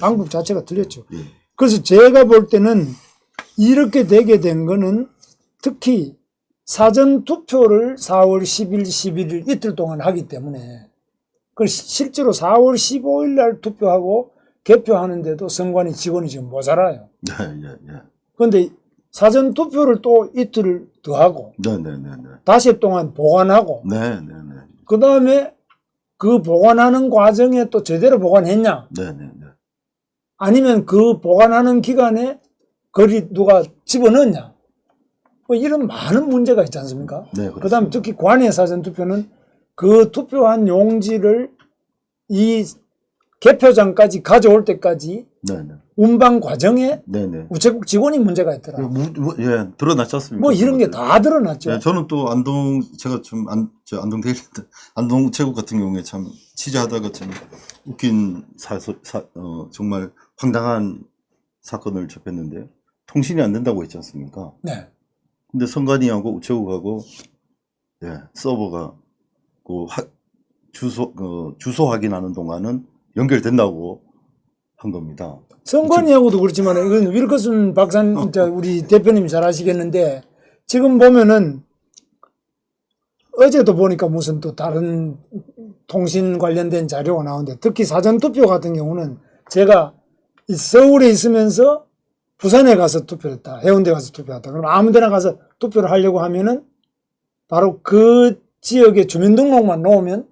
방법 자체가 틀렸죠. 그래서 제가 볼 때는 이렇게 되게 된 거는 특히 사전 투표를 4월 10일, 11일 이틀 동안 하기 때문에 그 실제로 4월 15일 날 투표하고 개표하는데도 선관위 직원이 지금 모자라요. 그런데 사전 투표를 또 이틀을 더 하고 닷새 동안 보관하고 그 다음에 그 보관하는 과정에 또 제대로 보관했냐 아니면 그 보관하는 기간에 거리 누가 집어넣었냐 뭐 이런 많은 문제가 있지 않습니까? 그 다음에 특히 관외 사전 투표는 그 투표한 용지를 이 개표장까지 가져올 때까지 운반 과정에 우체국 직원이 문제가 있더라. 예, 드러났지 않습니까? 뭐 이런 게 다 드러났죠. 예, 저는 또 안동 제가 좀 안동 대리인데 안동 우체국 같은 경우에 참 취재하다가 참 웃긴 정말 황당한 사건을 접했는데 통신이 안 된다고 했지 않습니까? 네. 근데 선관위하고 우체국하고 서버가 그 주소 확인하는 동안은 연결된다고 한 겁니다. 선관위하고도 그렇지만 이건 윌커슨 박사님, 우리 대표님이 잘 아시겠는데 지금 보면은 어제도 보니까 무슨 또 다른 통신 관련된 자료가 나오는데 특히 사전투표 같은 경우는 제가 서울에 있으면서 부산에 가서 투표했다. 해운대 가서 투표했다. 그럼 아무 데나 가서 투표를 하려고 하면은 바로 그 지역의 주민등록만 놓으면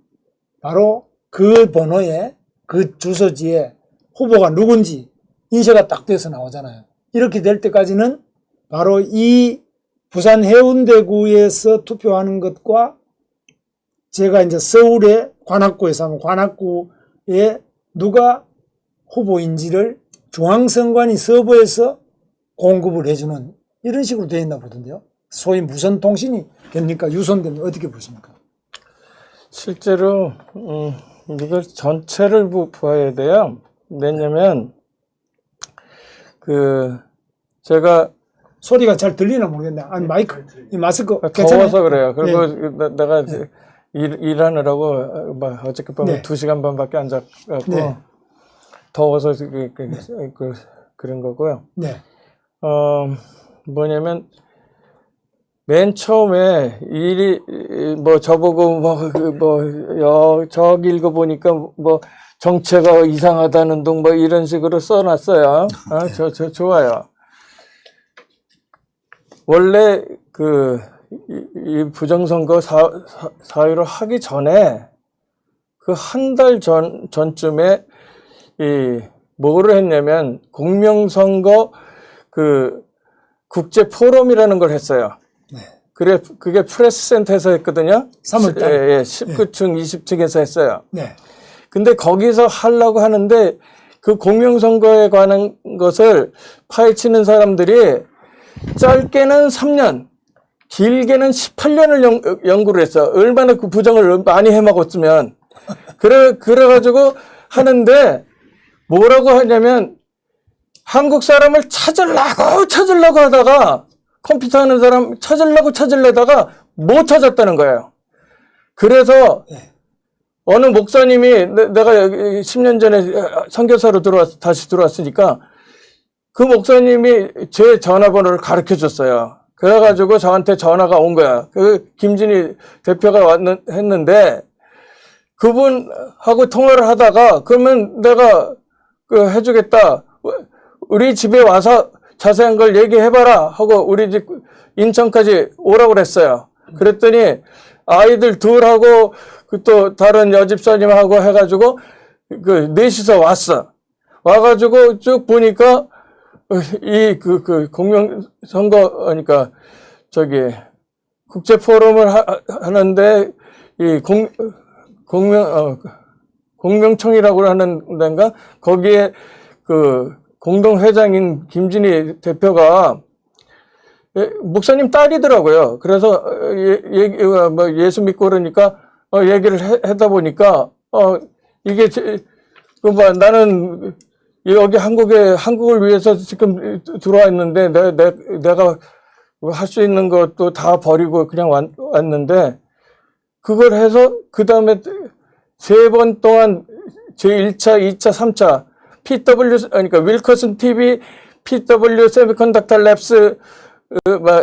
바로 그 번호에 그 주소지에 후보가 누군지 인쇄가 딱 돼서 나오잖아요. 이렇게 될 때까지는 바로 이 부산 해운대구에서 투표하는 것과 제가 이제 서울의 관악구에서 하면 관악구에 누가 후보인지를 중앙선관위 서버에서 공급을 해주는 이런 식으로 되어 있나 보던데요. 소위 무선 통신이 됩니까? 유선됩니까? 어떻게 보십니까? 실제로 이걸 전체를 봐야 돼요. 왜냐면 제가 소리가 잘 들리나 모르겠네. 아니 마이크, 이 마스크 괜찮아요? 더워서 그래요. 그리고 내가 일하느라고 어저께 밤에 2시간 반밖에 안 잤고 더워서 그런 거고요. 네. 뭐냐면 맨 처음에 저보고 저기 읽어보니까 정체가 이상하다는 둥 이런 식으로 써놨어요. 좋아요. 원래 이 부정선거 사유를 하기 전에 그 한 달 전쯤에 뭐를 했냐면 공명선거 국제 포럼이라는 걸 했어요. 네. 그게 프레스센터에서 했거든요. 3월달. 예, 19층, 20층에서 했어요. 네. 근데 거기서 하려고 하는데 그 공명선거에 관한 것을 파헤치는 사람들이 짧게는 3년, 길게는 18년을 연구를 했어. 얼마나 그 부정을 많이 해먹었으면. 그래가지고 하는데 뭐라고 하냐면 한국 사람을 찾으려고 하다가 컴퓨터 하는 사람 찾으려다가 못 찾았다는 거예요. 그래서 어느 목사님이 내가 10년 전에 선교사로 다시 들어왔으니까 그 목사님이 제 전화번호를 가르쳐 줬어요. 그래가지고 저한테 전화가 온 거야. 김진희 대표가 했는데 그분하고 통화를 하다가 그러면 내가 해주겠다. 우리 집에 와서 자세한 걸 얘기해봐라 하고 우리 집 인천까지 오라고 그랬어요. 그랬더니 아이들 둘하고 또 다른 여집사님하고 해가지고 넷이서 왔어. 와가지고 쭉 보니까 공명선거 그러니까 국제 포럼을 하는데 공명청이라고 하는 데인가 거기에 공동회장인 김진희 대표가 목사님 딸이더라고요. 그래서 예수 믿고 그러니까 얘기를 하다 보니까 이게 나는 여기 한국을 위해서 지금 들어와 있는데 내가 할 수 있는 것도 다 버리고 그냥 왔는데 그걸 해서 그 다음에 3번 동안 제1차, 2차, 3차 그러니까 윌커슨 TV, PW 세미컨덕터 랩스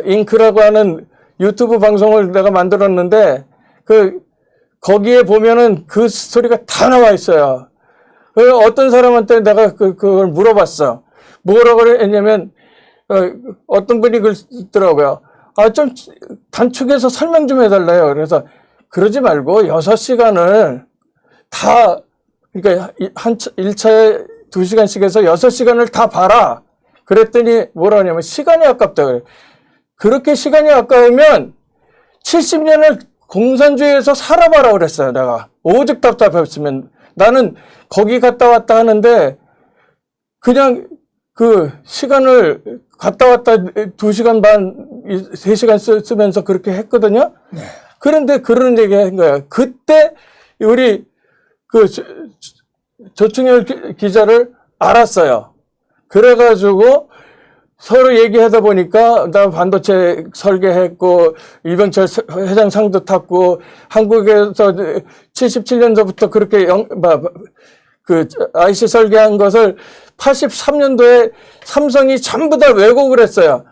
잉크라고 하는 유튜브 방송을 내가 만들었는데 거기에 보면은 그 스토리가 다 나와 있어요. 어떤 사람한테 내가 그걸 물어봤어. 뭐라고 했냐면 어떤 분이 그러더라고요. 좀 단축해서 설명 좀 해달래요. 그래서 그러지 말고 6시간을 다, 그러니까 1차에 2시간씩 해서 6시간을 다 봐라. 그랬더니 뭐라 하냐면 시간이 아깝다 그래. 그렇게 시간이 아까우면 70년을 공산주의에서 살아봐라 그랬어요. 내가 오죽 답답했으면. 나는 거기 갔다 왔다 하는데 그냥 그 시간을 갔다 왔다 2시간 반, 3시간 쓰면서 그렇게 했거든요. 네. 그런데 그런 얘기 한 거야. 그때 우리 조충렬 기자를 알았어요. 그래가지고 서로 얘기하다 보니까 나 반도체 설계했고 이병철 회장 상도 탔고 한국에서 77년도부터 그렇게 IC 설계한 것을 83년도에 삼성이 전부 다 왜곡을 했어요.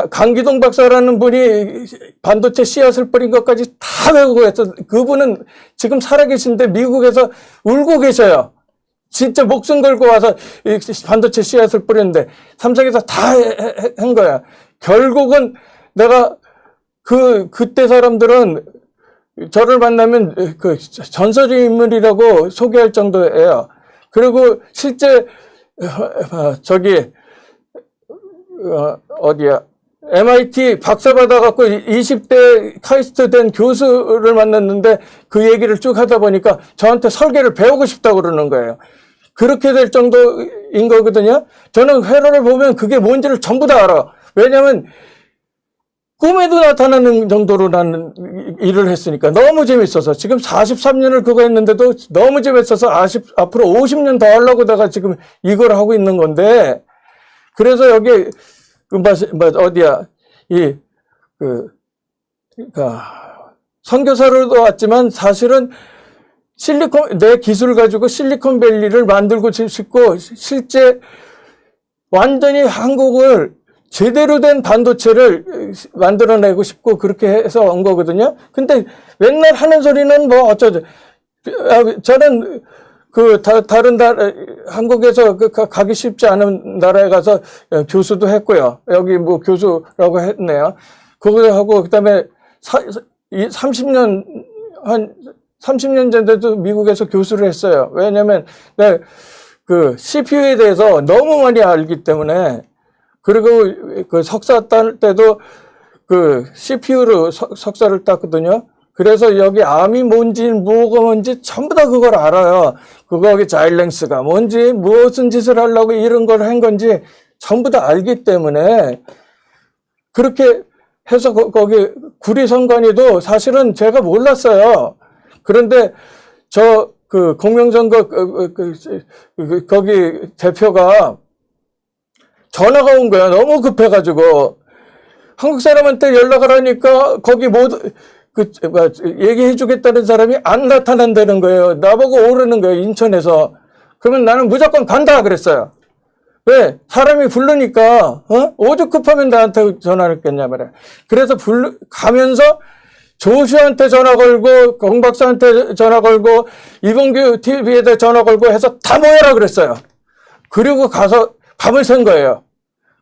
강기동 박사라는 분이 반도체 씨앗을 뿌린 것까지 다 왜곡을 했어. 그분은 지금 살아계신데 미국에서 울고 계셔요. 진짜 목숨 걸고 와서 반도체 씨앗을 뿌렸는데 삼성에서 다 한 거야. 결국은 내가 그때 사람들은 저를 만나면 전설의 인물이라고 소개할 정도예요. 그리고 실제 MIT 박사 받아갖고 20대 카이스트 된 교수를 만났는데 그 얘기를 쭉 하다 보니까 저한테 설계를 배우고 싶다고 그러는 거예요. 그렇게 될 정도인 거거든요. 저는 회로를 보면 그게 뭔지를 전부 다 알아. 왜냐면 꿈에도 나타나는 정도로 나는 일을 했으니까 너무 재밌어서 지금 43년을 그거 했는데도 너무 재밌어서 앞으로 50년 더 하려고 내가 지금 이걸 하고 있는 건데 그래서 여기 선교사로도 왔지만 사실은 내 기술을 가지고 실리콘밸리를 만들고 싶고 실제 완전히 한국을 제대로 된 반도체를 만들어내고 싶고 그렇게 해서 온 거거든요. 근데 맨날 하는 소리는 뭐 어쩌죠. 저는 다른 한국에서 가기 쉽지 않은 나라에 가서 교수도 했고요. 여기 뭐 교수라고 했네요. 그거 하고 그다음에 30년 전에도 미국에서 교수를 했어요. 왜냐면 내가 CPU에 대해서 너무 많이 알기 때문에 그리고 석사 딸 때도 CPU로 석사를 땄거든요. 그래서 여기 암이 뭔지 뭐가 뭔지 전부 다 그걸 알아요. 거기 자일랭스가 뭔지 무슨 짓을 하려고 이런 걸 한 건지 전부 다 알기 때문에 그렇게 해서 거기 구리선관위도 사실은 제가 몰랐어요. 그런데 공명선거 거기 대표가 전화가 온 거야. 너무 급해가지고 한국 사람한테 연락을 하니까 거기 얘기해 주겠다는 사람이 안 나타난다는 거예요. 나보고 오르는 거예요. 인천에서. 그러면 나는 무조건 간다 그랬어요. 왜? 사람이 부르니까 오죽 급하면 나한테 전화를 했겠냐 말이야. 그래서 가면서 조슈한테 전화 걸고 공 박사한테 전화 걸고 이봉규 TV에다 전화 걸고 해서 다 모여라 그랬어요. 그리고 가서 밤을 샌 거예요.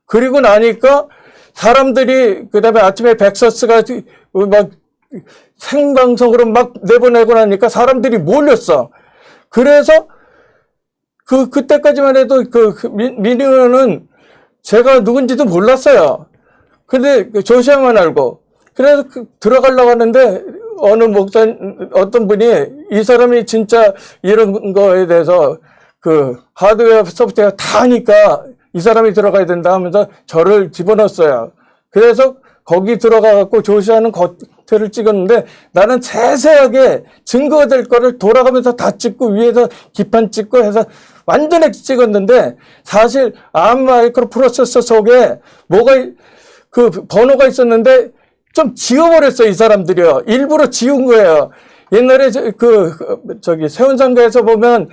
그리고 나니까 사람들이 그다음에 아침에 벡서스가 막 생방송으로 막 내보내고 나니까 사람들이 몰렸어. 그래서 그때까지만 해도 민의원은 제가 누군지도 몰랐어요. 근데 조시아만 알고. 그래서 들어가려고 하는데 어떤 분이 이 사람이 진짜 이런 거에 대해서 하드웨어 소프트웨어 다 하니까 이 사람이 들어가야 된다 하면서 저를 집어넣었어요. 그래서 거기 들어가갖고 조시아는 겉을 찍었는데 나는 세세하게 증거가 될 거를 돌아가면서 다 찍고 위에서 기판 찍고 해서 완전히 찍었는데 사실 암 마이크로 프로세서 속에 번호가 있었는데 좀 지워버렸어, 이 사람들이요. 일부러 지운 거예요. 옛날에 세운상가에서 보면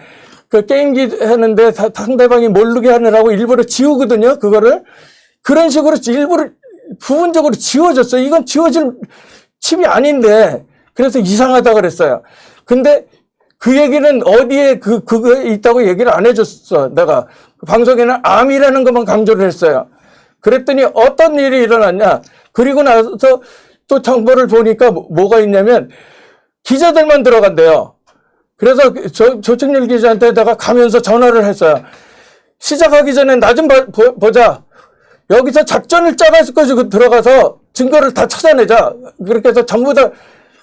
그 게임기 하는데 상대방이 모르게 하느라고 일부러 지우거든요. 그거를. 그런 식으로 일부러 부분적으로 지워졌어요. 이건 지워질 칩이 아닌데. 그래서 이상하다 그랬어요. 근데 그 얘기는 어디에 그거 있다고 얘기를 안 해줬어. 내가. 방송에는 암이라는 것만 강조를 했어요. 그랬더니 어떤 일이 일어났냐. 그리고 나서 또 정보를 보니까 뭐가 있냐면 기자들만 들어간대요. 그래서 조청렬 기자한테 내가 가면서 전화를 했어요. 시작하기 전에 나 좀 보자. 여기서 작전을 짜가지고 들어가서 증거를 다 찾아내자. 그렇게 해서 전부 다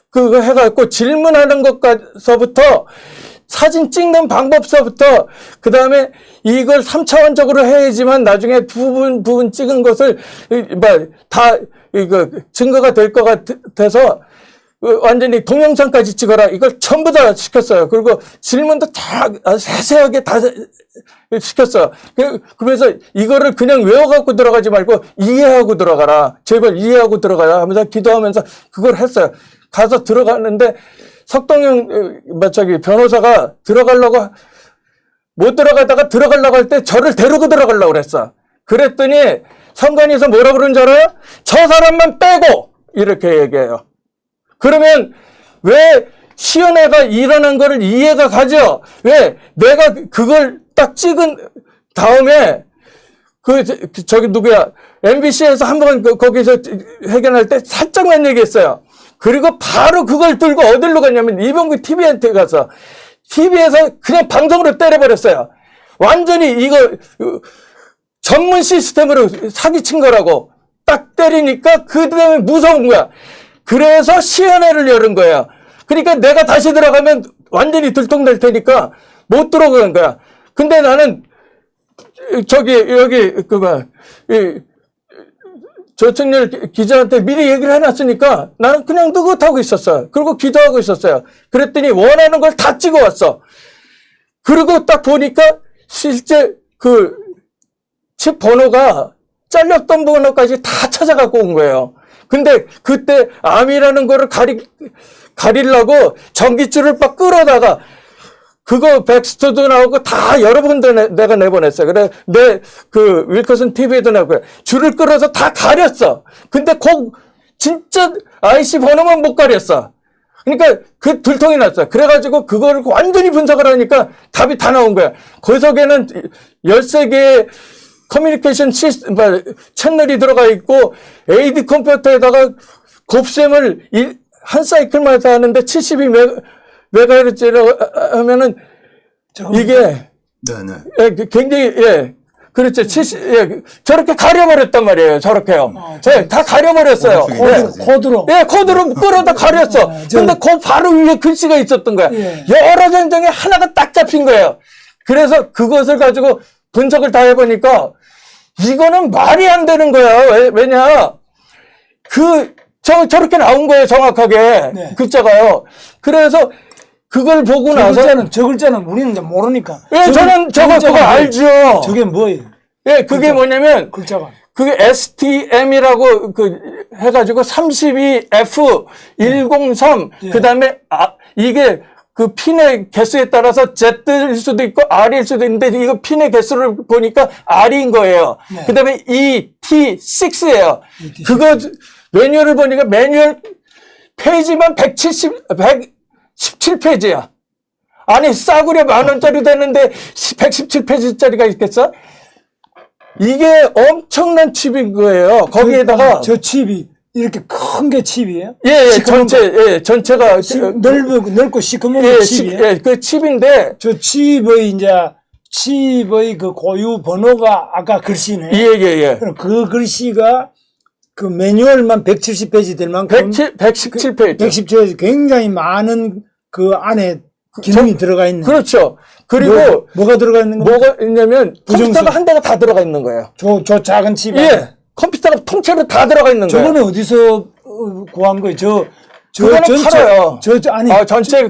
그거 해갖고 질문하는 것서부터 사진 찍는 방법서부터 그 다음에 이걸 3차원적으로 해야지만 나중에 부분 찍은 것을 다 이거 증거가 될 것 같아서 완전히 동영상까지 찍어라. 이걸 전부 다 시켰어요. 그리고 질문도 다 세세하게 다 시켰어요. 그래서 이거를 그냥 외워갖고 들어가지 말고 이해하고 들어가라. 제발 이해하고 들어가라 하면서 기도하면서 그걸 했어요. 가서 들어갔는데 석동영 변호사가 들어가려고 못 들어가다가 들어가려고 할 때 저를 데리고 들어가려고 그랬어. 그랬더니 선관위에서 뭐라 그러는 줄 알아요? 저 사람만 빼고 이렇게 얘기해요. 그러면 왜 시연회가 일어난 거를 이해가 가죠? 왜 내가 그걸 딱 찍은 다음에 저기 누구야 MBC에서 한번 거기서 회견할 때 살짝만 얘기했어요. 그리고 바로 그걸 들고 어디로 갔냐면 이병구 TV한테 가서 TV에서 그냥 방송으로 때려버렸어요. 완전히 이거 전문 시스템으로 사기친 거라고 딱 때리니까 그 다음에 무서운 거야. 그래서 시연회를 열은 거예요. 그러니까 내가 다시 들어가면 완전히 들통날 테니까 못 들어가는 거야. 근데 나는 여기 조청렬 기자한테 미리 얘기를 해놨으니까 나는 그냥 느긋하고 있었어요. 그리고 기도하고 있었어요. 그랬더니 원하는 걸 다 찍어왔어. 그리고 딱 보니까 실제 칩 번호가 잘렸던 번호까지 다 찾아갖고 온 거예요. 근데 그때 암이라는 거를 가리려고 전기줄을 막 끌어다가 그거 백스터도 나오고 다 여러 번도 내가 내보냈어요. 그래, 윌커슨 TV에도 나오고 줄을 끌어서 다 가렸어. 근데 진짜 IC 번호만 못 가렸어. 그러니까 그 들통이 났어. 그래가지고 그걸 완전히 분석을 하니까 답이 다 나온 거야. 그 속에는 13개의 커뮤니케이션 채널이 들어가 있고 AD 컴퓨터에다가 곱셈을 한 사이클마다 하는데 72메가헤르츠라고 하면은 이게 네네. 굉장히 그렇죠. 저렇게 가려버렸단 말이에요. 저렇게요. 다 가려버렸어요. 코드로. 코드로 끌어다 가렸어. 근데 그 바로 위에 글씨가 있었던 거야. 여러 장 중에 하나가 딱 잡힌 거예요. 그래서 그것을 가지고 분석을 다 해보니까 이거는 말이 안 되는 거야. 왜냐? 저렇게 나온 거예요. 정확하게. 글자가요. 그래서 그걸 보고 나서. 저 글자는 우리는 이제 모르니까. 저는 그거 알죠. 저게 뭐예요? 그게 뭐냐면. 글자가. 그게 STM이라고 해가지고 32F103. 그 다음에, 이게 그 핀의 개수에 따라서 Z일 수도 있고 R일 수도 있는데 이거 핀의 개수를 보니까 R인 거예요. 네. 그 다음에 ET6예요. 그거 매뉴얼을 보니까 매뉴얼 페이지만 117페이지야. 아니 싸구려 10,000원짜리 되는데 117페이지짜리가 있겠어? 이게 엄청난 칩인 거예요. 거기에다가 저 칩이 이렇게 큰 게 칩이에요? 전체가 넓고 시커먼 게 칩이에요? 그 칩인데 저 칩의 그 고유 번호가 아까 글씨네. 그럼 그 글씨가 그 매뉴얼만 170페이지 될 만큼 117페이지. 117페이지 굉장히 많은 그 안에 기능이 들어가 있네. 그렇죠. 그리고 뭐가 들어가 있는 거야? 뭐가 있냐면 컴퓨터가 한 대가 다 들어가 있는 거예요. 저 작은 칩에. 컴퓨터가 통째로 다 들어가 있는 거예요. 저거는 어디서 구한 거예요? 그거는 팔아요. 전체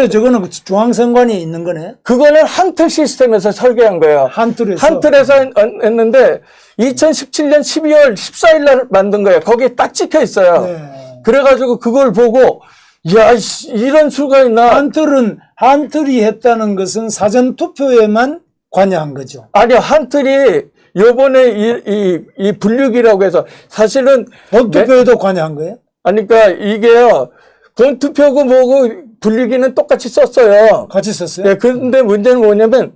저거는 중앙선관위에 있는 거네. 그거는 한틀 시스템에서 설계한 거예요. 한틀에서 했는데 2017년 12월 14일 날 만든 거예요. 거기에 딱 찍혀 있어요. 네. 그래가지고 그걸 보고 이런 수가 있나? 한틀은 한틀이 했다는 것은 사전 투표에만 관여한 거죠. 아니요, 한틀이 요번에 이 분류기라고 해서 사실은 본투표에도 관여한 거예요? 아니, 그러니까 이게요, 본투표고 뭐고 분류기는 똑같이 썼어요. 같이 썼어요? 네, 근데 문제는 뭐냐면,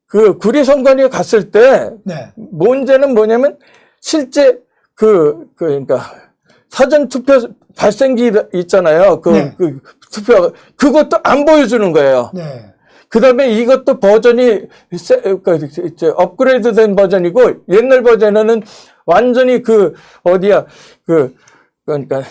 그 구리선관위에 갔을 때, 네. 문제는 뭐냐면, 실제 그러니까 사전투표 발생기 있잖아요. 네. 그 투표, 그것도 안 보여주는 거예요. 네. 그 다음에 이것도 버전이 업그레이드 된 버전이고, 옛날 버전에는 완전히 그러니까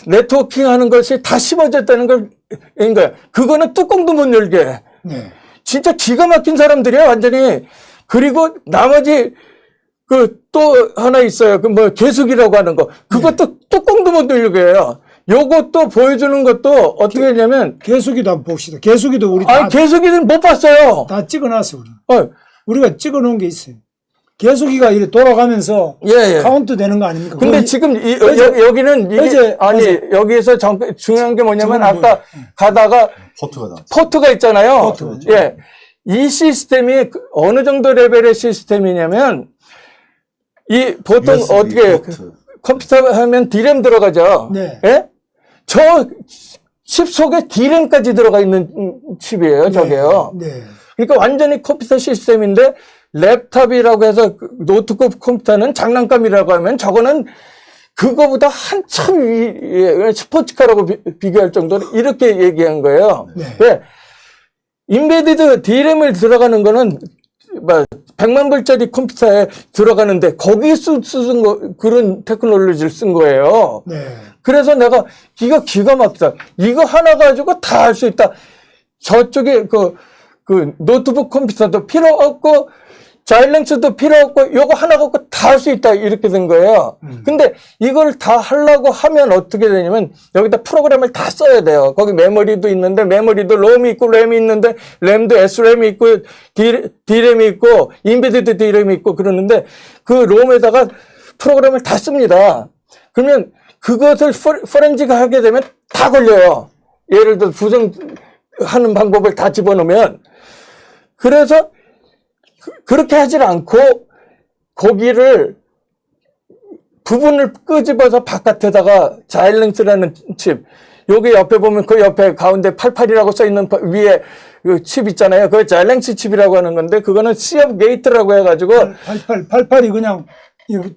네트워킹 하는 것이 다 씹어졌다는 인 거야. 그거는 뚜껑도 못 열게. 네. 진짜 기가 막힌 사람들이야, 완전히. 그리고 나머지 또 하나 있어요. 개수기라고 하는 거. 그것도 뚜껑도 못 열게 해요. 요것도 보여주는 것도 어떻게 하냐면, 개수기도 한번 봅시다. 개수기도 우리 개수기는 못 봤어요. 다 찍어놨어, 우리. 우리가 찍어놓은 게 있어요. 개수기가 이렇게 돌아가면서 예. 카운트 되는 거 아닙니까? 근데 지금 여기는 이게 여기에서 중요한 게 뭐냐면 아까 가다가 포트가 있잖아요. 포트. 예. 이 시스템이 어느 정도 레벨의 시스템이냐면 보통 USB 어떻게 포트. 컴퓨터 하면 D램 들어가죠. 네. 예? 저 칩 속에 D램까지 들어가 있는 칩이에요, 저게요. 네. 그러니까 완전히 컴퓨터 시스템인데 랩탑이라고 해서 노트북 컴퓨터는 장난감이라고 하면 저거는 그거보다 한참 스포츠카라고 비교할 정도로 이렇게 얘기한 거예요. 네. 왜? 인베디드 D램을 들어가는 거는 100만 불짜리 컴퓨터에 들어가는데 거기에 쓴 그런 테크놀로지를 쓴 거예요. 네. 그래서 내가 이거 기가 막히다. 이거 하나 가지고 다 할 수 있다. 저쪽에 그 노트북 컴퓨터도 필요 없고 자일랭스도 필요 없고 요거 하나 갖고 다 할 수 있다 이렇게 된 거예요. 근데 이걸 다 하려고 하면 어떻게 되냐면 여기다 프로그램을 다 써야 돼요. 거기 메모리도 있는데 메모리도 롬이 있고 램이 있는데 램도 SRAM이 있고 D램이 있고 인베디드 D램이 있고 그러는데 그 롬에다가 프로그램을 다 씁니다. 그러면 그것을 포렌식 하게 되면 다 걸려요. 예를 들어 부정하는 방법을 다 집어넣으면 그래서 그렇게 하질 않고 거기를 부분을 끄집어서 바깥에다가 자일랭스라는 칩 여기 옆에 보면 그 옆에 가운데 88이라고 써있는 위에 그 칩 있잖아요. 그거 자일랭스 칩이라고 하는 건데 그거는 시업 게이트라고 해가지고 88이 그냥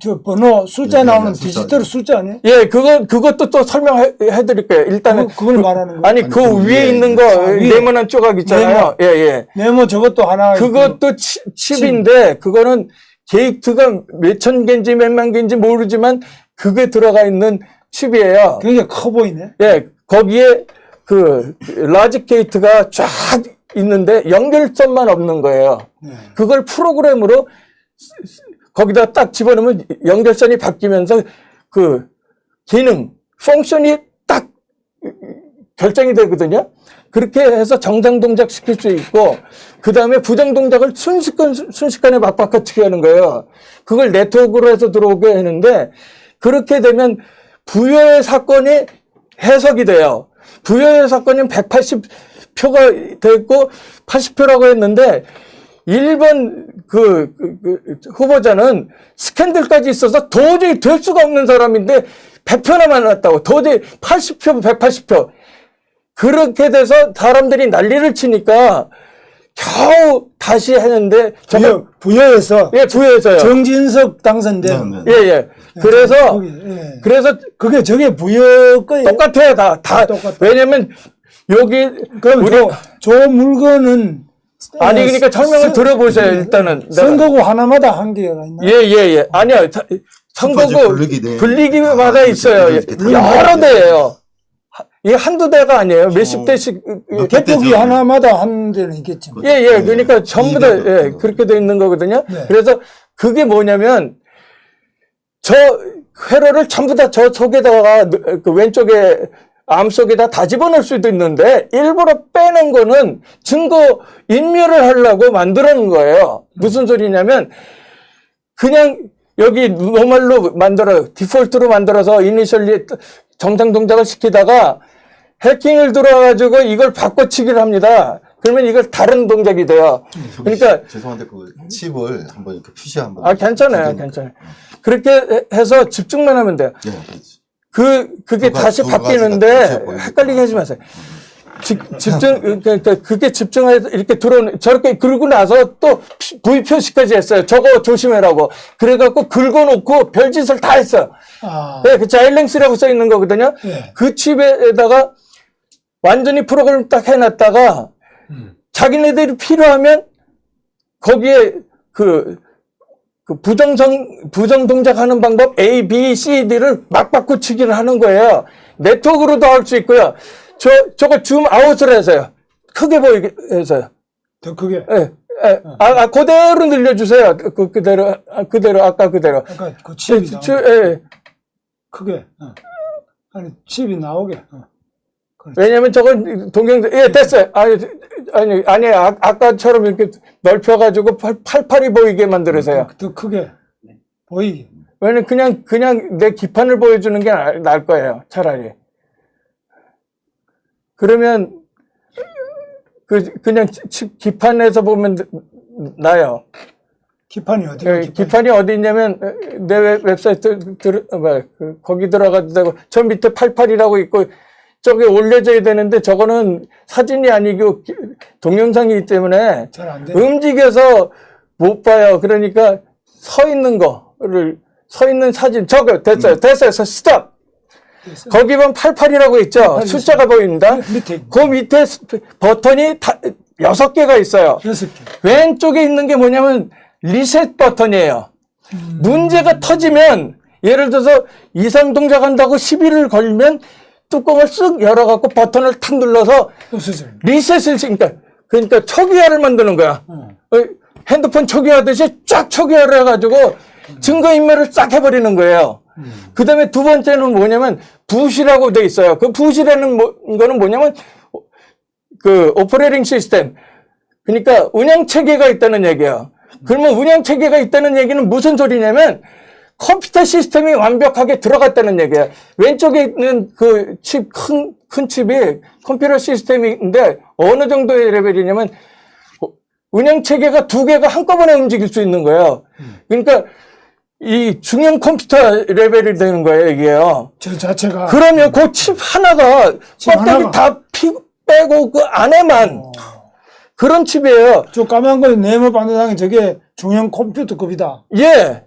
저 번호 숫자 나오는 디지털 숫자 아니에요? 예, 그것도 또 설명해 드릴게요. 일단은 그걸 말하는 거예요? 아니 그 위에 있는 거 네모난 조각 있잖아요. 예. 네모 저것도 하나 그것도 칩인데 그거는 게이트가 몇천 개인지 몇만 개인지 모르지만 그게 들어가 있는 칩이에요. 굉장히 커 보이네. 예, 거기에 그 라지 게이트가 쫙 있는데 연결점만 없는 거예요. 그걸 프로그램으로 거기다 딱 집어넣으면 연결선이 바뀌면서 그 기능, 펑션이 딱 결정이 되거든요. 그렇게 해서 정상 동작 시킬 수 있고, 그 다음에 부정 동작을 순식간에 막 바꿔치기 하는 거예요. 그걸 네트워크로 해서 들어오게 하는데, 그렇게 되면 부여의 사건이 해석이 돼요. 부여의 사건은 180표가 됐고, 80표라고 했는데, 1번 후보자는 스캔들까지 있어서 도저히 될 수가 없는 사람인데 100표나 만났다고. 도저히 80표, 180표. 그렇게 돼서 사람들이 난리를 치니까 겨우 다시 했는데 부여에서 예, 부여에서요. 정진석 당선된 예. 그래서 그래서 그게 저게 부여 거예요. 똑같아요. 다 똑같아. 왜냐면 여기 그럼 저 물건은 아니 그러니까 설명을 들어보세요. 일단은 선거구 하나마다 한 개가 있나? 예. 아니요. 선거구 분리기마다 있어요. 여러 대예요. 이게 한두 대가 아니에요. 몇십 대씩 개표기 하나마다 한 대는 있겠지. 예. 그러니까 전부 다 그렇게 돼 있는 거거든요. 네. 그래서 그게 뭐냐면 저 회로를 전부 다 저 속에다가 그 왼쪽에 암 속에다 다 집어넣을 수도 있는데 일부러 빼는 거는 증거 인멸을 하려고 만들어 놓은 거예요. 무슨 소리냐면 그냥 여기 노멀로 디폴트로 만들어서 이니셜리 정상 동작을 시키다가 해킹을 들어가지고 이걸 바꿔치기를 합니다. 그러면 이걸 다른 동작이 돼요. 그러니까 죄송한데 그 칩을 한번 이렇게 표시 한번. 괜찮아요. 그렇게 해서 집중만 하면 돼요. 네, 그렇지. 그게 다시 바뀌는데 헷갈리게 하지 마세요. 그러니까 그게 집중해서 이렇게 들어오는, 저렇게 긁고 나서 또 V 표시까지 했어요. 저거 조심해라고. 그래갖고 긁어놓고 별짓을 다 했어요. 네, 그 자일랭스라고 써 있는 거거든요. 네. 그 칩에다가 완전히 프로그램을 딱 해놨다가 자기네들이 필요하면 거기에 그 부정 동작하는 방법 A, B, C, D를 막 바꾸치기를 하는 거예요. 네트워크로도 할 수 있고요. 저거 줌 아웃을 해서요. 크게 보이게 해서요. 더 크게. 예. 그대로 늘려주세요. 그대로, 아까 그대로. 아까 그 칩이 나오게. 예. 크게. 아니, 칩이 나오게. 왜냐면 저건 동영상, 됐어요. 아니, 아까처럼 이렇게 넓혀가지고 팔팔이 보이게 만들으세요. 더 크게. 보이게. 왜냐면 그냥 내 기판을 보여주는 게 나을 거예요. 차라리. 그러면, 그냥 기판에서 보면 나요. 기판이 어디가? 기판이 어디 있냐면, 내 웹사이트, 거기 들어가도 되고, 저 밑에 88이라고 있고, 저게 올려져야 되는데, 저거는 사진이 아니고, 동영상이기 때문에, 잘 안 돼. 움직여서 못 봐요. 그러니까, 서 있는 사진, 됐어요. 스톱! 거기 보면 88이라고 있죠? 숫자가 보입니다. 밑에. 그 밑에 버튼이 6개가 있어요. 6개. 왼쪽에 있는 게 뭐냐면 리셋 버튼이에요. 문제가 터지면 예를 들어서 이상 동작한다고 시비를 걸면 뚜껑을 쓱 열어갖고 버튼을 탁 눌러서 리셋을 그러니까 초기화를 만드는 거야. 핸드폰 초기화하듯이 쫙 초기화를 해가지고 증거인멸을 싹 해버리는 거예요. 그 다음에 두 번째는 뭐냐면 붓이라고 돼 있어요. 그 붓이라는 거는 뭐냐면 그 오퍼레이팅 시스템, 그러니까 운영 체계가 있다는 얘기예요. 그러면 운영 체계가 있다는 얘기는 무슨 소리냐면 컴퓨터 시스템이 완벽하게 들어갔다는 얘기예요. 왼쪽에 있는 그 칩, 큰 칩이 컴퓨터 시스템인데 어느 정도의 레벨이냐면 운영 체계가 2개가 한꺼번에 움직일 수 있는 거예요. 그러니까 이 중형 컴퓨터 레벨이 되는 거예요, 이게요. 저 자체가. 그러면 그 칩 하나가 껍데기 다 빼고 그 안에만 그런 칩이에요. 저 까만 거 네모 반도장이 저게 중형 컴퓨터급이다. 예.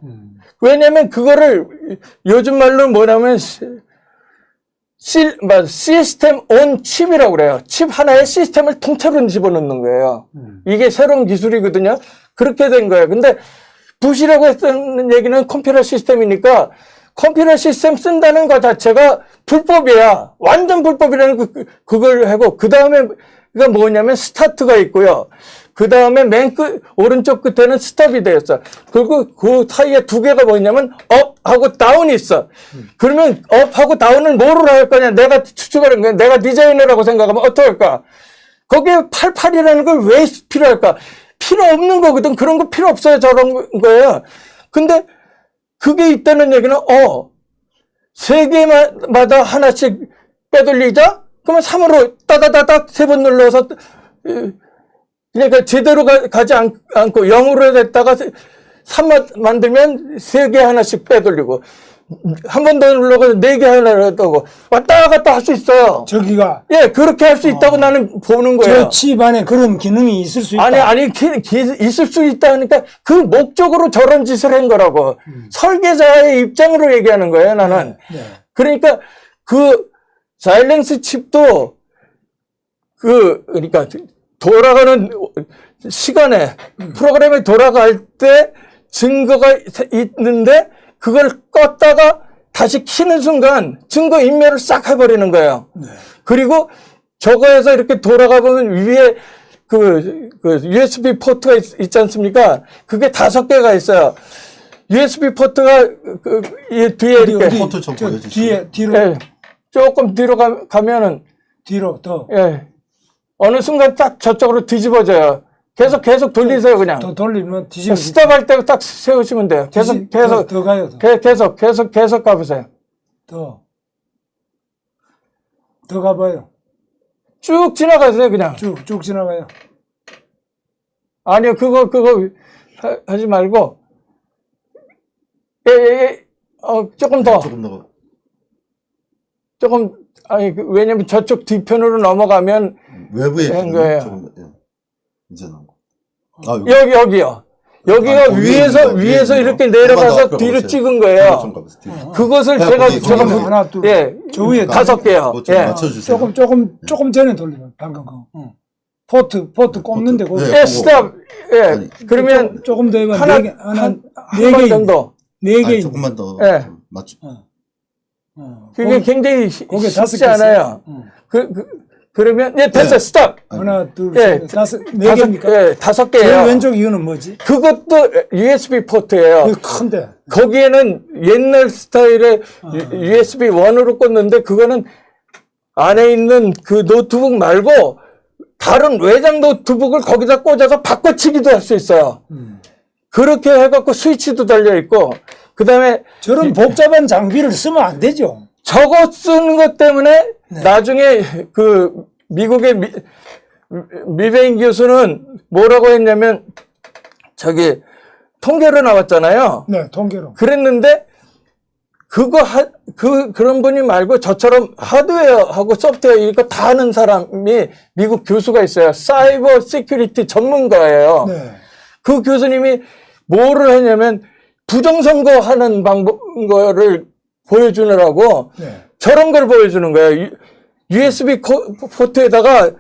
왜냐면 그거를 요즘 말로 뭐냐면 시스템 온 칩이라고 그래요. 칩 하나에 시스템을 통째로 집어넣는 거예요. 이게 새로운 기술이거든요. 그렇게 된 거예요. 근데 붓이라고 했던 얘기는 컴퓨터 시스템이니까 컴퓨터 시스템 쓴다는 것 자체가 불법이야. 완전 불법이라는 그걸 하고, 그 다음에 가 뭐냐면 스타트가 있고요. 그 다음에 오른쪽 끝에는 스톱이 되었어. 그리고 그 사이에 2개가 뭐냐면 업하고 다운이 있어. 그러면 업하고 다운을 뭐로 할 거냐? 내가 추측하는 거야. 내가 디자이너라고 생각하면 어떡할까? 거기에 88이라는 걸 왜 필요할까? 필요 없는 거거든. 그런 거 필요 없어요. 저런 거예요. 근데 그게 있다는 얘기는 3개마다 하나씩 빼돌리자? 그러면 3으로 따다다닥 3번 눌러서 그러니까 제대로 가지 않고 0으로 됐다가 3 만들면 3개 하나씩 빼돌리고 한 번 더 눌러서 4개 하나를 떠고 왔다 갔다 할 수 있어요. 저기가. 예, 그렇게 할 수 있다고 나는 보는 거예요. 저 칩 안에 그런 기능이 있을 수 있다. 아니, 있을 수 있다 하니까 그 목적으로 저런 짓을 한 거라고. 설계자의 입장으로 얘기하는 거예요, 나는. 네. 그러니까 그 사일렌스 칩도 그러니까 돌아가는 시간에 프로그램이 돌아갈 때 증거가 있는데 그걸 껐다가 다시 키는 순간 증거 인멸을 싹 해버리는 거예요. 네. 그리고 저거에서 이렇게 돌아가 보면 위에 그 USB 포트가 있지 않습니까? 그게 5개가 있어요. USB 포트가 이 뒤에 이렇게 포트 좀 보여주세요. 뒤로. 예, 조금 뒤로 가면은 뒤로 더. 예, 어느 순간 딱 저쪽으로 뒤집어져요. 계속 돌리세요, 그냥. 더 돌리면 뒤집어. 스탑할 때 딱 세우시면 돼요. 계속 더 가요. 계속 가보세요. 더 가봐요. 쭉 지나가세요, 그냥. 쭉 지나가요. 아니요, 그거 하지 말고, 조금 더. 조금 더. 왜냐면 저쪽 뒤편으로 넘어가면, 외부에 한 있거든요. 거예요. 조금 더. 예. 이제 나오고. 아, 여기요. 여기가 거기 위에서 있는 거, 위에 있는 이렇게 거. 내려가서 앞으로 뒤로 가보세요. 찍은 좀 거예요. 가보세요. 뒤로. 그것을 야, 제가, 거기 하나, 둘. 예, 저 위에 5개요. 그거 좀 예. 맞춰주세요. 조금 전에 돌리면 방금 거. 포트 꼽는데 거기. 네. 예, 스탑. 예. 아니, 그러면 조금 더 해봐. 하나, 네 한 개 번 정도. 네 개. 아니, 조금만 더 예. 좀 맞춰. 그게 굉장히 거기에 쉽지 5개 않아요. 그러면, 예, 됐어, 네. 스탑. 하나, 둘, 예, 셋, 다섯, 네 개입니까? 예, 5개예요. 제일 왼쪽 이유는 뭐지? 그것도 USB 포트예요. 그 큰데. 거기에는 옛날 스타일의 USB 1으로 꽂는데 그거는 안에 있는 그 노트북 말고 다른 외장 노트북을 거기다 꽂아서 바꿔치기도 할 수 있어요. 그렇게 해갖고 스위치도 달려있고 그 다음에 저런 복잡한 장비를 쓰면 안 되죠. 저거 쓰는 것 때문에 나중에 그 미국의 미베인 교수는 뭐라고 했냐면 저기 통계로 나왔잖아요. 네, 통계로. 그랬는데 그런 분이 말고 저처럼 하드웨어하고 소프트웨어 이거 다 하는 사람이 미국 교수가 있어요. 사이버 시큐리티 전문가예요. 네. 그 교수님이 뭐를 했냐면 부정선거 하는 거를 보여주느라고 네. 저런 걸 보여주는 거예요. USB 포트에다가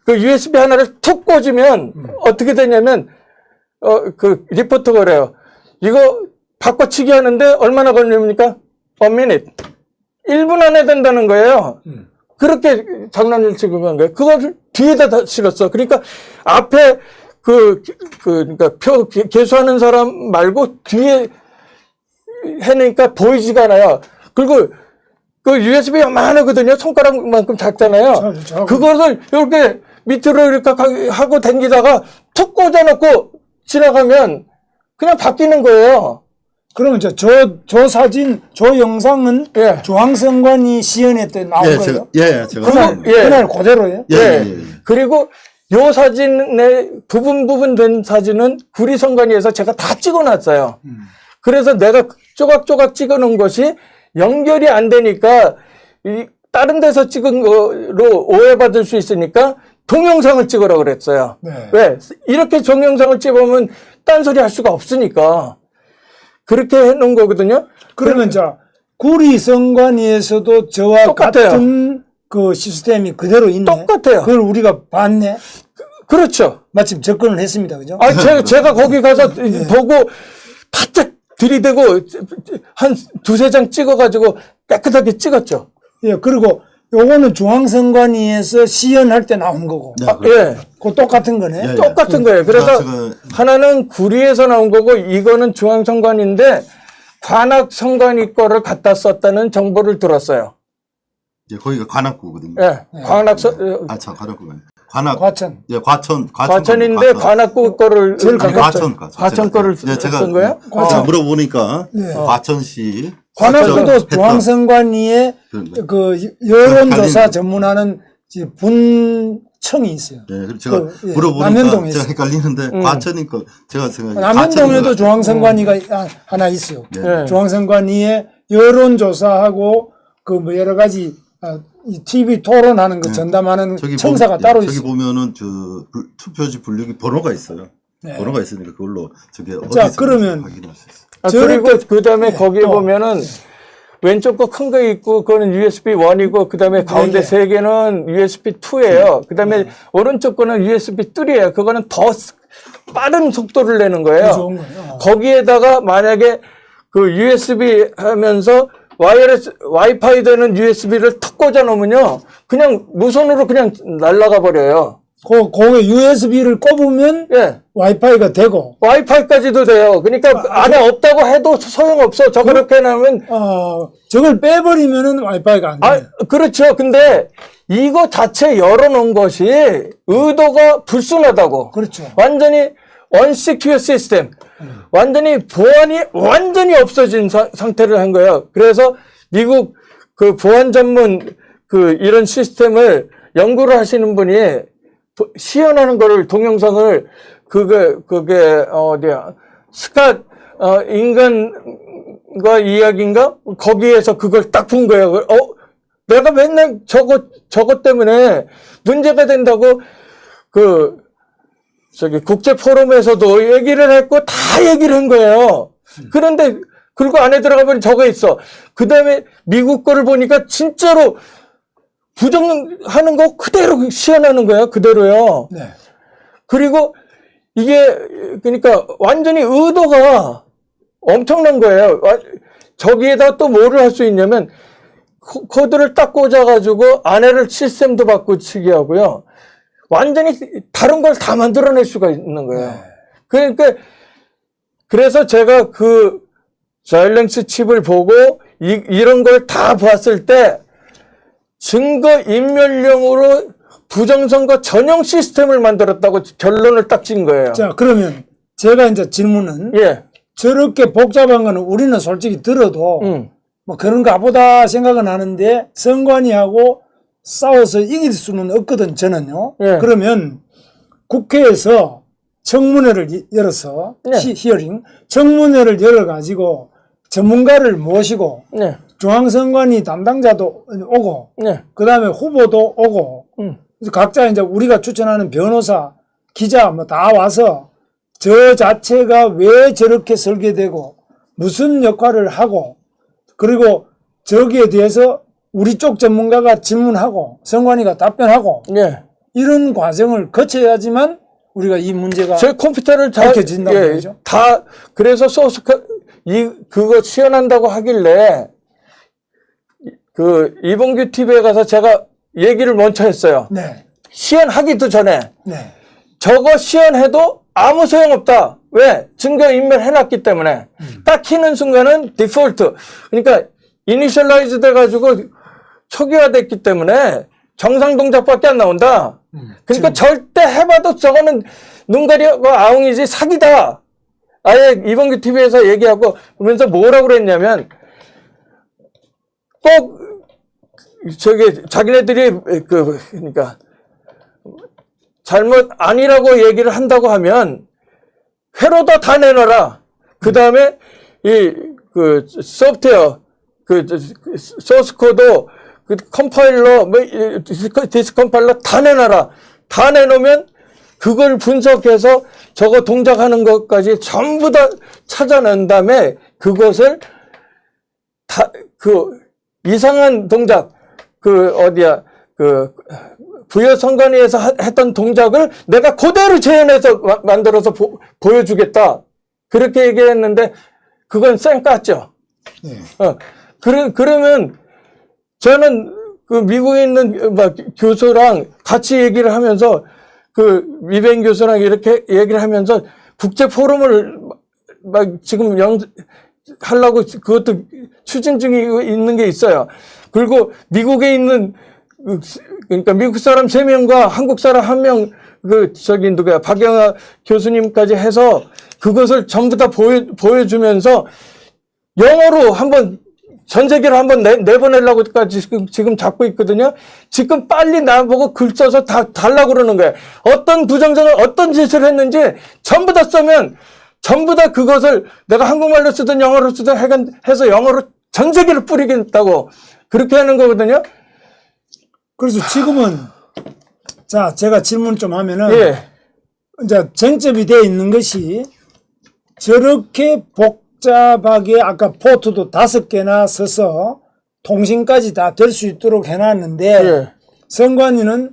그 USB 하나를 툭 꽂으면 어떻게 되냐면 그 리포터가 그래요. 이거 바꿔치기 하는데 얼마나 걸립니까? 1 minute. 1분 안에 된다는 거예요. 그렇게 장난을 치고 간 거예요. 그걸 뒤에다 다 실었어. 그러니까 앞에 그러니까 표 개수하는 사람 말고 뒤에 해니까 보이지가 않아요. 그리고 그 USB 요만하거든요. 손가락만큼 작잖아요. 작아. 그것을 이렇게 밑으로 이렇게 하고 당기다가 툭 꽂아놓고 지나가면 그냥 바뀌는 거예요. 그러면 저 사진, 저 영상은 예. 중앙선관위 시연회 때 나온 거예요? 제가 그날 그대로예요? 그리고 요 사진의 부분 된 사진은 구리선관위에서 제가 다 찍어놨어요. 그래서 내가 조각조각 찍어놓은 것이 연결이 안 되니까 다른 데서 찍은 거로 오해받을 수 있으니까 동영상을 찍으라 그랬어요. 네. 왜? 이렇게 동영상을 찍으면 딴소리 할 수가 없으니까. 그렇게 해놓은 거거든요. 그러면 구리선관위에서도 저와 똑같아요. 같은 그 시스템이 그대로 있네. 똑같아요. 그걸 우리가 봤네. 그렇죠. 마침 접근을 했습니다. 그죠? 제가 거기 가서 보고 바짝 들이대고 한 2-3장 찍어가지고 깨끗하게 찍었죠. 예, 그리고 요거는 중앙선관위에서 시연할 때 나온 거고. 예. 그 똑같은 거네. 똑같은 거예요. 그래서 제가 하나는 구리에서 나온 거고 이거는 중앙선관위인데 관악선관위 거를 갖다 썼다는 정보를 들었어요. 거기가 관악구거든요. 예. 관악선, 관악구가 아니라 과천. 과천인데 관악구 거를 과천 거를 제가 쓴 거예요? 제가 물어보니까 과천시 관악구도 중앙선관위에 그런가요? 그 여론조사 전문하는 분청이 있어요. 네, 그리고 제가 예, 물어보니까 남현동에 제가 있어요. 헷갈리는데 과천이니까 제가 생각해 남현동에도 중앙선관위가 하나 있어요. 네. 중앙선관위에 여론조사하고 그 뭐 여러 가지 이 TV 토론하는 거 전담하는 청사가 따로 저기 있어요. 보면은 투표지 분류기 번호가 있어요. 네. 번호가 있으니까 그걸로 저게 자, 어디서 그러면 확인할 수 있어요. 그리고 그 다음에 거기에 또. 보면은 왼쪽 거 큰 거 있고 그거는 USB 1이고 그 다음에 가운데 3개는 USB 2예요. 그 다음에 오른쪽 거는 USB 3예요. 그거는 더 빠른 속도를 내는 거예요. 좋은 거예요. 거기에다가 만약에 그 USB 하면서 와이파이 되는 USB를 턱 꽂아 놓으면요. 그냥 무선으로 그냥 날아가 버려요. 거기에 USB를 꼽으면 예. 와이파이가 되고 와이파이까지도 돼요. 그러니까 안에 없다고 해도 소용없어. 저렇게 해놓으면. 저걸 빼버리면은 와이파이가 안 돼요. 그렇죠. 근데 이거 자체 열어놓은 것이 의도가 불순하다고. 그렇죠. 완전히 unsecure 시스템. 완전히 보안이 완전히 없어진 상태를 한 거예요. 그래서 미국 그 보안 전문 이런 시스템을 연구를 하시는 분이 시연하는 거를 동영상을 그게 어디야 인간과 이야기인가 거기에서 그걸 딱 본 거예요. 내가 맨날 저것 때문에 문제가 된다고 국제 포럼에서도 얘기를 했고 다 얘기를 한 거예요. 그런데 그리고 안에 들어가 보니 저거 있어. 그 다음에 미국 거를 보니까 진짜로 부정하는 거 그대로 시연하는 거야. 그대로요. 네. 그리고 이게 그러니까 완전히 의도가 엄청난 거예요. 저기에다 또 뭐를 할 수 있냐면 코드를 딱 꽂아가지고 안에를 시스템도 바꾸치게 하고요. 완전히 다른 걸 다 만들어낼 수가 있는 거예요. 네. 그러니까 그래서 제가 그 자일랭스 칩을 보고 이런 걸 다 봤을 때 증거인멸용으로 부정선거 전용 시스템을 만들었다고 결론을 딱 진 거예요. 자, 그러면 제가 이제 질문은 예. 저렇게 복잡한 거는 우리는 솔직히 들어도 뭐 그런가 보다 생각은 하는데 선관위하고 싸워서 이길 수는 없거든, 저는요. 예. 그러면 국회에서 청문회를 열어서 네. 히어링, 청문회를 열어가지고 전문가를 모시고 네. 중앙선관위 담당자도 오고 네. 그 다음에 후보도 오고 그래서 각자 이제 우리가 추천하는 변호사, 기자 뭐 다 와서 저 자체가 왜 저렇게 설계되고 무슨 역할을 하고 그리고 저기에 대해서 우리 쪽 전문가가 질문하고 선관위가 답변하고 예. 이런 과정을 거쳐야지만 우리가 이 문제가 제 컴퓨터를 다 밝혀진다고 말이죠. 다 그래서 그거 시연한다고 하길래 그 이봉규 TV에 가서 제가 얘기를 먼저 했어요. 네, 시연하기도 전에 네, 저거 시연해도 아무 소용없다. 왜? 증거인멸 해놨기 때문에. 딱 키는 순간은 디폴트. 그러니까 이니셜라이즈 돼가지고 초기화됐기 때문에 정상 동작밖에 안 나온다. 그러니까 절대 해봐도 저거는 눈 가리고 아웅이지 사기다. 아예 이봉규 TV에서 얘기하고 그러면서 뭐라고 그랬냐면 꼭 자기네들이 그러니까 잘못 아니라고 얘기를 한다고 하면 회로도 다 내놔라. 그 다음에 그 소프트웨어 소스 코드 그 컴파일러 뭐 디스 컴파일러 다 내놔라. 다 내놓으면 그걸 분석해서 저거 동작하는 것까지 전부 다 찾아낸 다음에 그것을 다 이상한 동작 부여 선관위에서 했던 동작을 내가 그대로 재현해서 만들어서 보여주겠다. 그렇게 얘기했는데 그건 쌩 깠죠. 네. 그러면 저는 그 미국에 있는 교수랑 같이 얘기를 하면서 그 미뱅 교수랑 이렇게 얘기를 하면서 국제 포럼을 막 지금 하려고 그것도 추진 중에 있는 게 있어요. 그리고 미국에 있는 그러니까 미국 사람 3명과 한국 사람 1명 누구야 박영하 교수님까지 해서 그것을 전부 다 보여주면서 영어로 한번 전 세계로 한번 내보내려고까지 지금 잡고 있거든요. 지금 빨리 나보고 글 써서 다 달라고 그러는 거예요. 어떤 부정선을 어떤 짓을 했는지 전부 다 쓰면 전부 다 그것을 내가 한국말로 쓰든 영어로 쓰든 해서 영어로 전 세계로 뿌리겠다고 그렇게 하는 거거든요. 그래서 지금은 자 제가 질문 좀 하면은 예. 이제 쟁점이 되어 있는 것이 저렇게 복잡하게 아까 포트도 5개나 써서 통신까지 다 될 수 있도록 해놨는데 예. 선관위는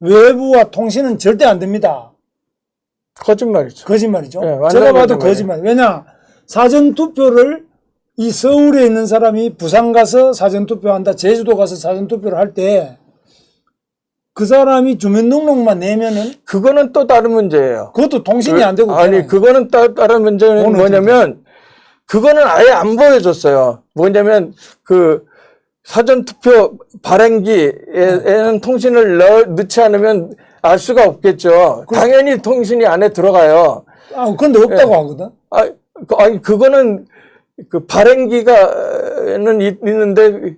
외부와 통신은 절대 안 됩니다. 거짓말이죠. 거짓말이죠. 예, 완전 제가 봐도 거짓말이에요. 거짓말. 왜냐 사전투표를 이 서울에 있는 사람이 부산 가서 사전투표한다, 제주도 가서 사전투표를 할 때 그 사람이 주민등록만 내면은 그거는 또 다른 문제예요. 그것도 통신이 안 되고 아니 그러잖아요. 그거는 다른 문제는 어느 뭐냐면 그거는 아예 안 보여줬어요. 뭐냐면 그 사전투표 발행기에는 통신을 넣지 않으면 알 수가 없겠죠. 당연히 통신이 안에 들어가요. 아, 근데 없다고 하거든. 아니 그거는 그 발행기가는 있는데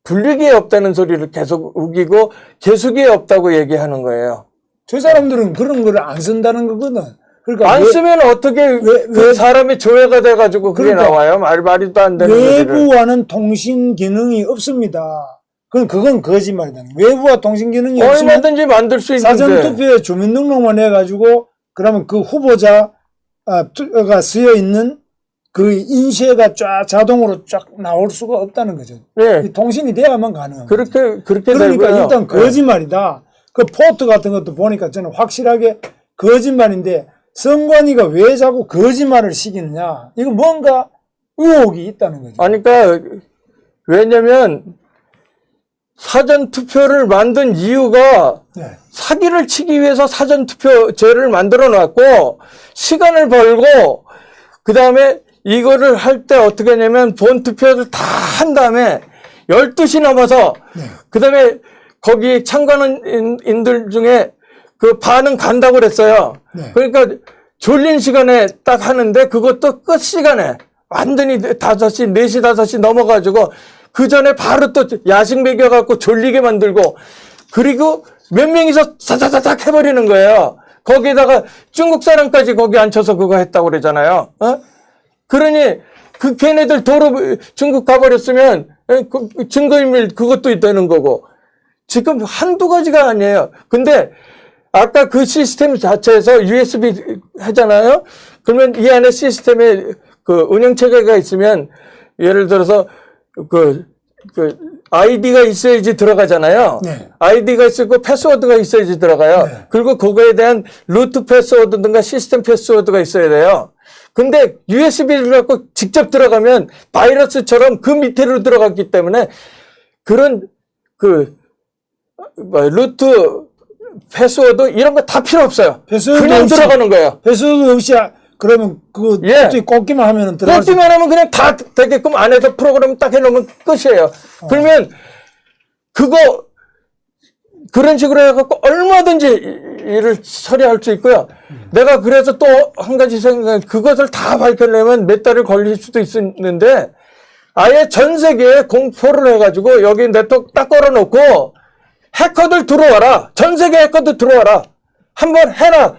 분리기에 없다는 소리를 계속 우기고 개수기에 없다고 얘기하는 거예요. 저 사람들은 그런 걸 안 쓴다는 거거든. 그러니까 안 쓰면 어떻게 그 사람이 조회가 돼가지고 그게 그러니까 나와요? 말도 안 되는 소리를. 외부와는 통신 기능이 없습니다. 그건 거짓말이다. 외부와 통신 기능이 없으면 얼마든지 만들 수 있는데. 사전투표에 주민등록만 해가지고 그러면 그 후보자가 쓰여 있는 그 인쇄가 자동으로 쫙 나올 수가 없다는 거죠. 예. 이 통신이 돼야만 가능한 거죠. 그렇게 그러니까 되고요. 일단 거짓말이다. 그 포트 같은 것도 보니까 저는 확실하게 거짓말인데 선관위가 왜 자꾸 거짓말을 시키느냐. 이거 뭔가 의혹이 있다는 거죠. 아니, 그러니까 왜냐면 사전투표를 만든 이유가 네. 사기를 치기 위해서 사전투표제를 만들어 놨고 시간을 벌고 그다음에 이거를 할 때 어떻게 하냐면 본투표를 다 한 다음에 12시 넘어서 네. 그다음에 거기 참관인들 중에 그 반은 간다고 그랬어요. 네. 그러니까 졸린 시간에 딱 하는데 그것도 끝 시간에 완전히 5시, 4시, 5시 넘어가지고 그 전에 바로 또 야식 먹여갖고 졸리게 만들고 그리고 몇 명이서 사사사삭 해버리는 거예요. 거기다가 중국 사람까지 거기 앉혀서 그거 했다고 그러잖아요. 그러니 그 걔네들 도로 중국 가버렸으면 그 증거인멸 그것도 되는 거고 지금 한두 가지가 아니에요. 근데 아까 그 시스템 자체에서 USB 하잖아요. 그러면 이 안에 시스템에 그 운영 체계가 있으면 예를 들어서 그 아이디가 있어야지 들어가잖아요. 네. 아이디가 있고 패스워드가 있어야지 들어가요. 네. 그리고 그거에 대한 루트 패스워드든가 시스템 패스워드가 있어야 돼요. 근데 USB를 갖고 직접 들어가면 바이러스처럼 그 밑으로 들어갔기 때문에 그런 루트 패스워드 이런 거 다 필요 없어요. 패스워드 그냥 없이, 들어가는 거예요. 패스워드 없이 그러면 그 예. 꽂기만 하면 들어갈 수 꽂기만 하면 그냥 다 되게끔 안에서 프로그램 딱 해놓으면 끝이에요. 그러면 그거 그런 식으로 해갖고 얼마든지 일을 처리할 수 있고요. 내가 그래서 또 한 가지 생각, 그것을 다 밝혀내면 몇 달을 걸릴 수도 있는데 아예 전 세계에 공포를 해가지고 여기 네트워크 딱 걸어놓고 해커들 들어와라. 전 세계 해커들 들어와라. 한번 해라.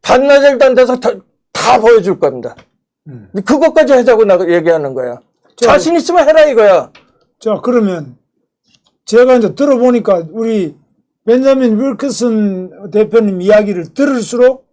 반나절도 안 돼서 다 보여줄 겁니다. 그것까지 하자고 얘기하는 거야. 자신 있으면 해라 이거야. 자, 그러면 제가 이제 들어보니까 우리 벤자민 윌크슨 대표님 이야기를 들을수록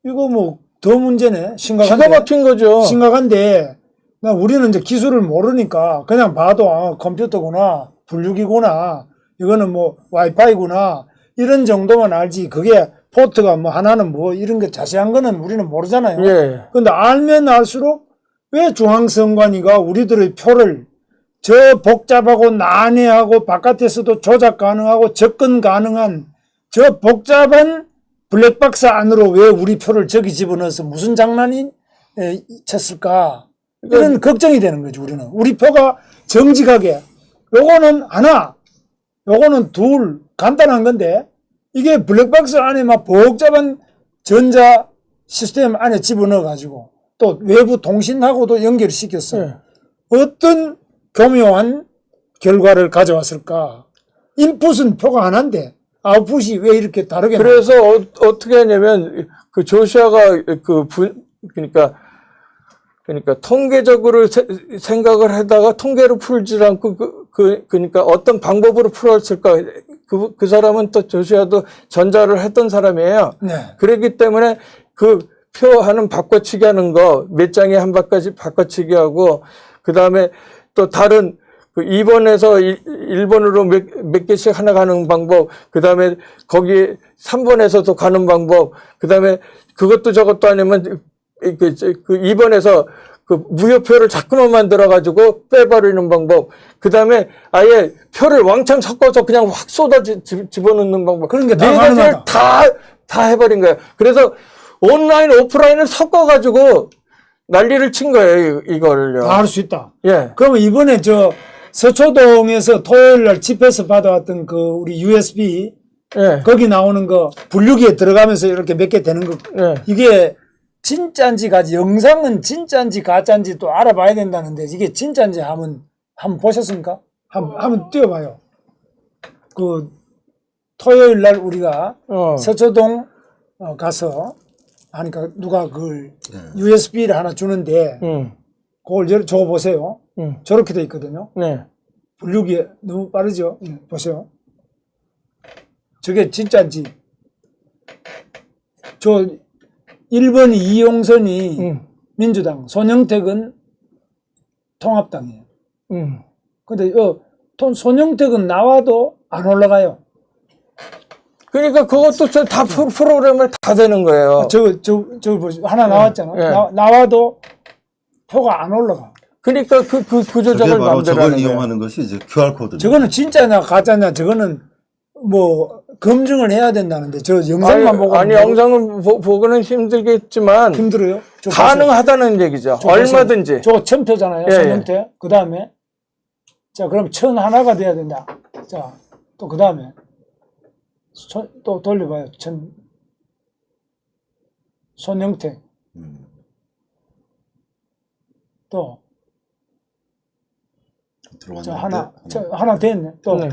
이거 뭐 더 문제네. 심각한데. 기가 막힌 거죠. 심각한데 우리는 이제 기술을 모르니까 그냥 봐도 컴퓨터구나, 분류기구나, 이거는 뭐 와이파이구나 이런 정도만 알지 그게 포트가 뭐 하나는 뭐 이런 거 자세한 거는 우리는 모르잖아요. 예. 근데 알면 알수록 왜 중앙선관위가 우리들의 표를 저 복잡하고 난해하고 바깥에서도 조작 가능하고 접근 가능한 저 복잡한 블랙박스 안으로 왜 우리 표를 저기 집어넣어서 무슨 장난이 쳤을까? 이런 걱정이 되는 거죠, 우리는. 우리 표가 정직하게 요거는 하나, 요거는 둘 간단한 건데 이게 블랙박스 안에 막 복잡한 전자 시스템 안에 집어넣어 가지고 또 외부 통신하고도 연결시켰어. 네. 어떤 교묘한 결과를 가져왔을까? 인풋은 표가 하나인데 아웃풋이 왜 이렇게 다르게 그래서 어떻게 하냐면 그 조시아가 그러니까 통계적으로 생각을 하다가 통계로 풀지 않고 그러니까 어떤 방법으로 풀었을까 그 사람은 또 조시아도 전자를 했던 사람이에요. 네. 그렇기 때문에 그 표하는 바꿔치기 하는 거 몇 장에 한 바까지 바꿔치기 하고 그 다음에 또 다른 그 2번에서 1번으로 몇 개씩 하나 가는 방법, 그 다음에 거기 3번에서도 가는 방법, 그 다음에 그것도 저것도 아니면 그 2번에서 그 무효표를 자꾸만 만들어가지고 빼버리는 방법, 그 다음에 아예 표를 왕창 섞어서 그냥 확 쏟아 집어넣는 방법. 그런 게 다 네 가지를 가능하다. 다 해버린 거예요. 그래서 온라인, 오프라인을 섞어가지고 난리를 친 거예요, 이걸요. 다 할 수 있다. 예. 그러면 이번에 저 서초동에서 토요일 날 집회에서 받아왔던 그 우리 USB 예. 거기 나오는 거 분류기에 들어가면서 이렇게 몇 개 되는 거 예. 이게 진짜인지 가지 영상은 진짜인지 가짜인지 또 알아봐야 된다는데 이게 진짜인지 한번 보셨습니까? 한번 뛰어봐요. 그 토요일 날 우리가 서초동 가서 하니까 누가 그걸 USB를 하나 주는데 그걸 줘보세요. 저렇게 돼 있거든요. 네. 분류기 너무 빠르죠? 보세요. 저게 진짜인지. 저 1번이 이용선이 민주당, 손영택은 통합당이에요. 근데 손영택은 나와도 안 올라가요. 그러니까 그것도 다 프로그램을 다 되는 거예요. 저거 보시죠. 하나 나왔잖아. 예. 나와도 표가 안 올라가. 그러니까 그 저게 구조작을 바로 만들어야 저걸 하는 거예요. 이용하는 것이 이제 QR코드. 저거는 진짜냐 가짜냐 저거는 뭐 검증을 해야 된다는데 저 영상만 보고 아니 영상을 보고는 힘들겠지만 힘들어요. 저 가능하다는 얘기죠. 보세요. 얼마든지. 저거 1000표잖아요. 예, 손영태. 그 다음에 자 그럼 1001가 돼야 된다. 자 또 그 다음에 또 돌려봐요. 손영태. 또 자, 하나 됐네. 또, 네.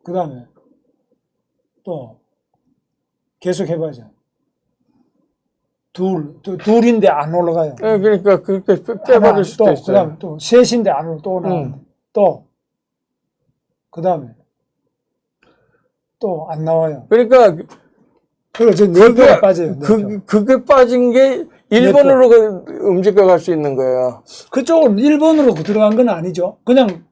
그 다음에, 또, 계속 해봐야죠. 둘인데 안 올라가요. 네, 그러니까 그렇게 빼버릴 수도 또, 있어요. 그 다음에 또, 셋인데 안 올라가, 또 나오는데. 또, 그 다음에, 또 안 나와요. 그러니까 그리고 저 4개가 빠져요. 그게 빠진 게 일본으로 움직여갈 수 있는 거예요. 그쪽은 1번으로 들어간 건 아니죠. 그냥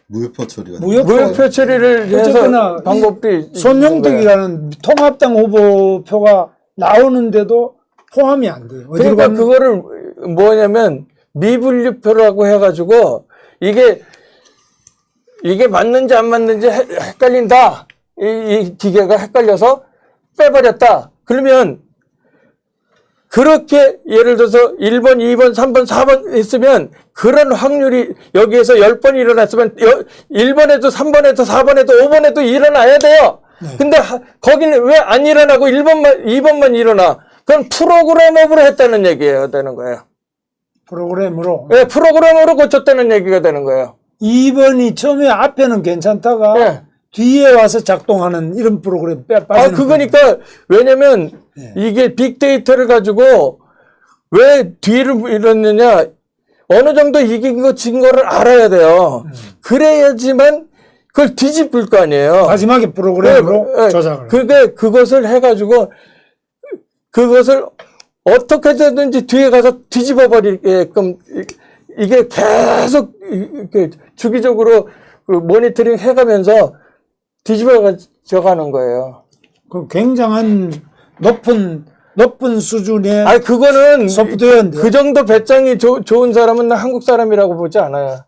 무효표 처리가. 무효표 처리를 해서 방법이 손영택이라는 통합당 후보표가 나오는데도 포함이 안 돼요. 그러니까 그거를 뭐냐면 미분류표라고 해가지고 이게 맞는지 안 맞는지 헷갈린다. 이 기계가 헷갈려서 빼버렸다. 그러면 그렇게 예를 들어서 1번, 2번, 3번, 4번 했으면 그런 확률이 여기에서 10번이 일어났으면 1번에도 3번에도 4번에도 5번에도 일어나야 돼요. 네. 근데 거기는 왜 안 일어나고 1번만, 2번만 일어나? 그건 프로그램업으로 했다는 얘기예요. 되는 거예요. 프로그램으로. 네, 프로그램으로 고쳤다는 얘기가 되는 거예요. 2번이 처음에 앞에는 괜찮다가 네. 뒤에 와서 작동하는 이런 프로그램 빠지는 그거니까 왜냐면 네. 이게 빅데이터를 가지고 왜 뒤를 이뤘느냐 어느 정도 이긴 거 진 거를 알아야 돼요. 그래야지만 그걸 뒤집을 거 아니에요. 마지막에 프로그램으로 네, 조작을. 그것을 해가지고 그것을 어떻게 되든지 뒤에 가서 뒤집어 버리게끔 이게 계속 이렇게 주기적으로 그 모니터링 해가면서 뒤집어져 가는 거예요. 그 굉장한 높은 수준의 그거는 소프트웨어인데. 그 정도 배짱이 좋은 사람은 나 한국 사람이라고 보지 않아요.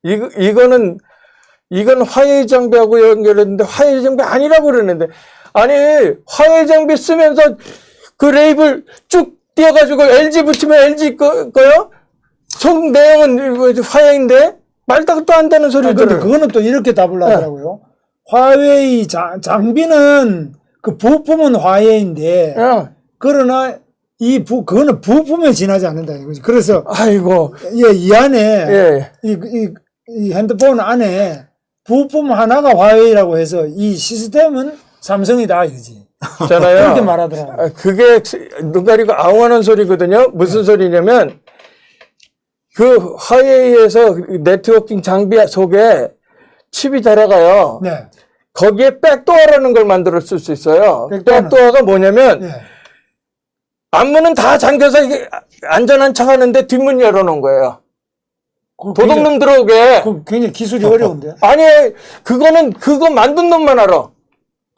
이건 화웨이 장비하고 연결했는데 화웨이 장비 아니라고 그러는데 아니 화웨이 장비 쓰면서 그 레이블 쭉 띄어가지고 LG 붙이면 LG 거요? 속 내용은 화웨이인데 말도 안 되는 소리 근데 들어요. 그거는 또 이렇게 답을 하더라고요. 화웨이 장비는 그 부품은 화웨이인데 그러나 그거는 부품에 지나지 않는다 이거지. 그래서 아이고 이 안에 이 핸드폰 안에 부품 하나가 화웨이라고 해서 이 시스템은 삼성이다 이거지. 잖아요. 그렇게 말하더라고요. 그게 눈 가리고 아웅하는 소리거든요. 무슨 소리냐면 그 화웨이에서 네트워킹 장비 속에 칩이 들어가요. 네. 거기에 백도어라는 걸 만들어 쓸 수 있어요. 백도어가 뭐냐면 네. 앞문은 다 잠겨서 이게 안전한 척 하는데 뒷문 열어놓은 거예요. 도둑놈 들어오게. 그 굉장히 기술이 어려운데. 아니 그거 만든 놈만 알아.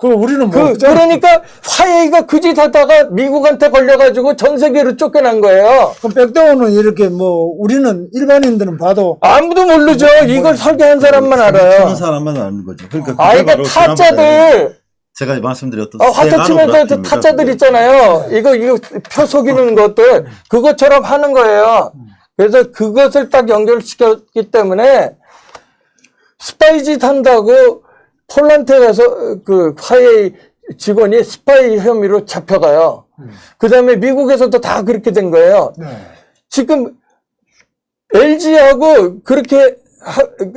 우리는 그러니까 화웨이가 그 짓 하다가 미국한테 걸려가지고 전 세계로 쫓겨난 거예요. 그럼 백도어는 이렇게 우리는 일반인들은 봐도 아무도 모르죠. 이걸 설계한 사람만 알아요. 하는 사람만 아는 거죠. 그러니까 그러니까 타짜들 제가 말씀드렸던 화투 치면서 타짜들 있잖아요. 이거 표 속이는 것들 그것처럼 하는 거예요. 그래서 그것을 딱 연결시켰기 때문에 스파이 짓 한다고 폴란드에 가서 그 화웨이 직원이 스파이 혐의로 잡혀가요. 그 다음에 미국에서도 다 그렇게 된 거예요. 네. 지금 LG하고 그렇게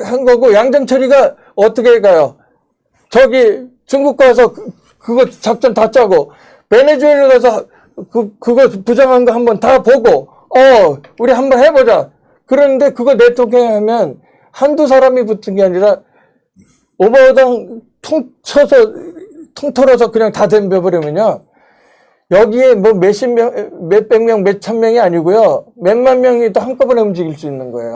한 거고, 양정철이가 어떻게 가요? 저기 중국 가서 그거 작전 다 짜고, 베네수엘라 가서 그거 부정한 거 한번 다 보고, 우리 한번 해보자. 그런데 그거 대통령이 하면 한두 사람이 붙은 게 아니라 오바마당 통틀어서 그냥 다 덤벼버리면요. 여기에 뭐 몇백 명, 몇천 명이 아니고요. 몇만 명이 또 한꺼번에 움직일 수 있는 거예요.